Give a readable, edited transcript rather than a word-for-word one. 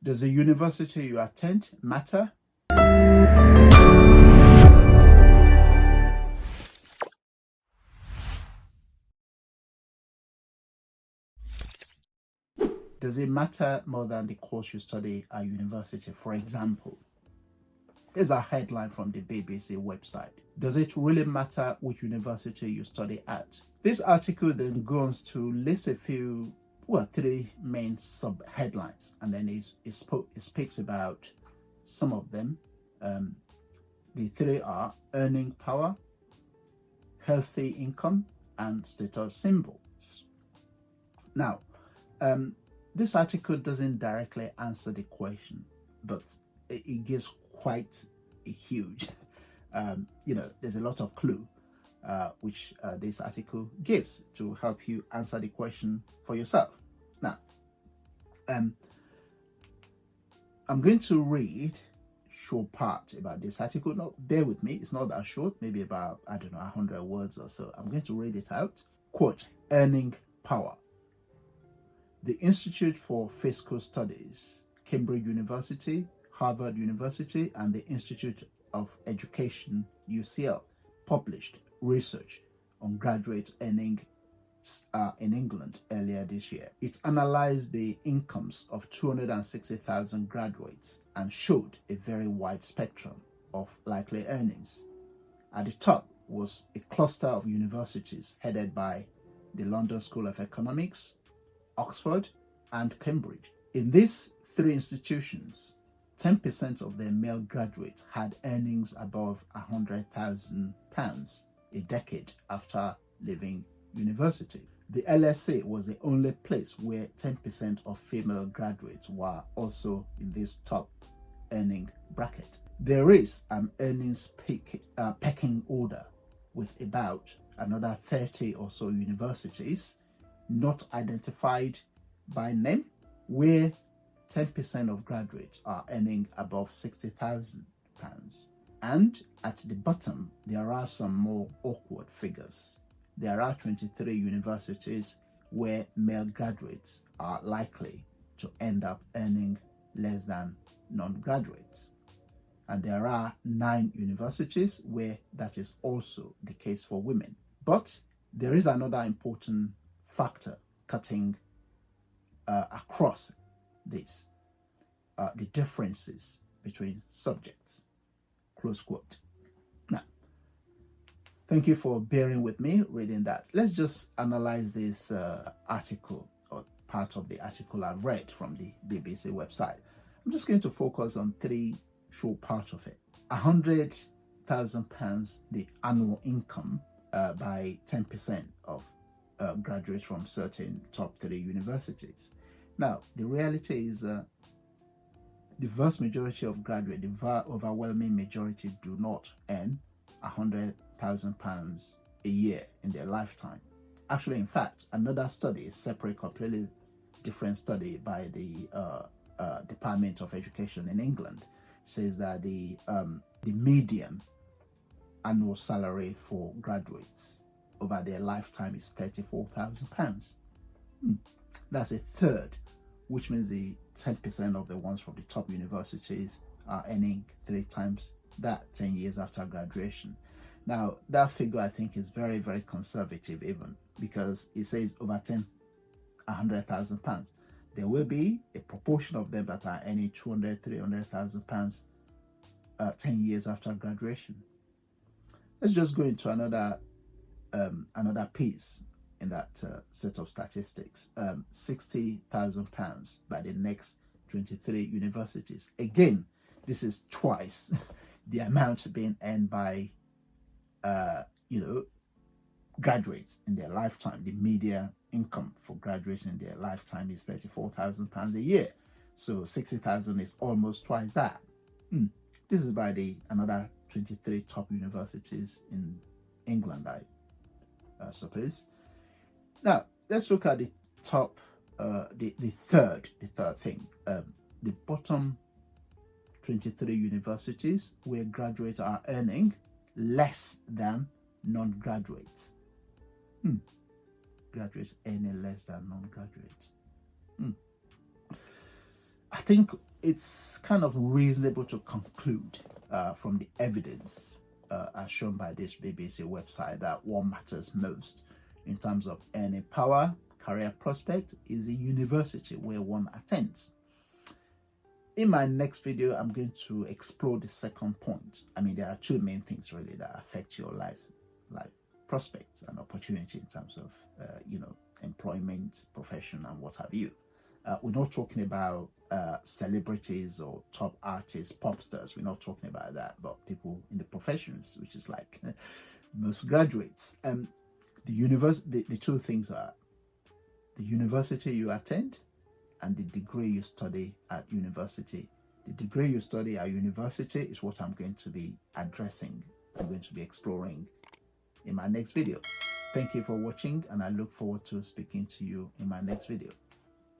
Does the university you attend matter? Does it matter more than the course you study at university? For example, here's a headline from the BBC website. Does it really matter which university you study at? This article then goes to list a few, three main sub-headlines, and then it speaks about some of them. The three are earning power, healthy income, and status symbols. Now, this article doesn't directly answer the question, but it gives quite a huge, there's a lot of clue which this article gives to help you answer the question for yourself. Now, I'm going to read short part about this article. Now, bear with me, it's not that short, maybe about, 100 words or so. I'm going to read it out. Quote, earning power. The Institute for Fiscal Studies, Cambridge University, Harvard University, and the Institute of Education, UCL, published research on graduate earning in England earlier this year. It analyzed the incomes of 260,000 graduates and showed a very wide spectrum of likely earnings. At the top was a cluster of universities headed by the London School of Economics, Oxford, and Cambridge. In these three institutions, 10% of their male graduates had earnings above £100,000 a decade after leaving university. The LSE was the only place where 10% of female graduates were also in this top earning bracket. There is an earnings pecking order with about another 30 or so universities not identified by name, where 10% of graduates are earning above £60,000. And at the bottom, there are some more awkward figures. There are 23 universities where male graduates are likely to end up earning less than non-graduates. And there are 9 universities where that is also the case for women. But there is another important factor cutting across this, the differences between subjects, close quote. Now, thank you for bearing with me reading that. Let's just analyze this article, or part of the article I've read from the BBC website. I'm just going to focus on 3 short parts of it. £100,000, the annual income by 10% of graduates from certain top 3 universities. Now, the reality is the vast majority of graduates, the overwhelming majority, do not earn £100,000 a year in their lifetime. Actually, in fact, another study, a separate, completely different study by the Department of Education in England, says that the median annual salary for graduates over their lifetime is £34,000. That's a third, which means the 10% of the ones from the top universities are earning 3 times that 10 years after graduation. Now, that figure I think is very, very conservative, even because it says over £100,000. There will be a proportion of them that are earning £200,000, £300,000 10 years after graduation. Let's just go into another piece in that set of statistics. £60,000 by the next 23 universities. Again, this is twice the amount being earned by graduates in their lifetime. The median income for graduates in their lifetime is £34,000 a year. So 60,000 is almost twice that. This is by another 23 top universities in England, I suppose. Now, let's look at the top, the third thing. The bottom 23 universities where graduates are earning less than non-graduates. Graduates earning less than non-graduates. I think it's kind of reasonable to conclude from the evidence as shown by this BBC website that what matters most in terms of earning power, career prospect, is the university where one attends. In my next video, I'm going to explore the second point. I mean, there are two main things really that affect your life prospects and opportunity in terms of, employment, profession, and what have you. We're not talking about celebrities or top artists, pop stars. We're not talking about that, but people in the professions, which is like most graduates. The two things are the university you attend and the degree you study at university. The degree you study at university is what I'm going to be addressing. I'm going to be exploring in my next video. Thank you for watching, and I look forward to speaking to you in my next video.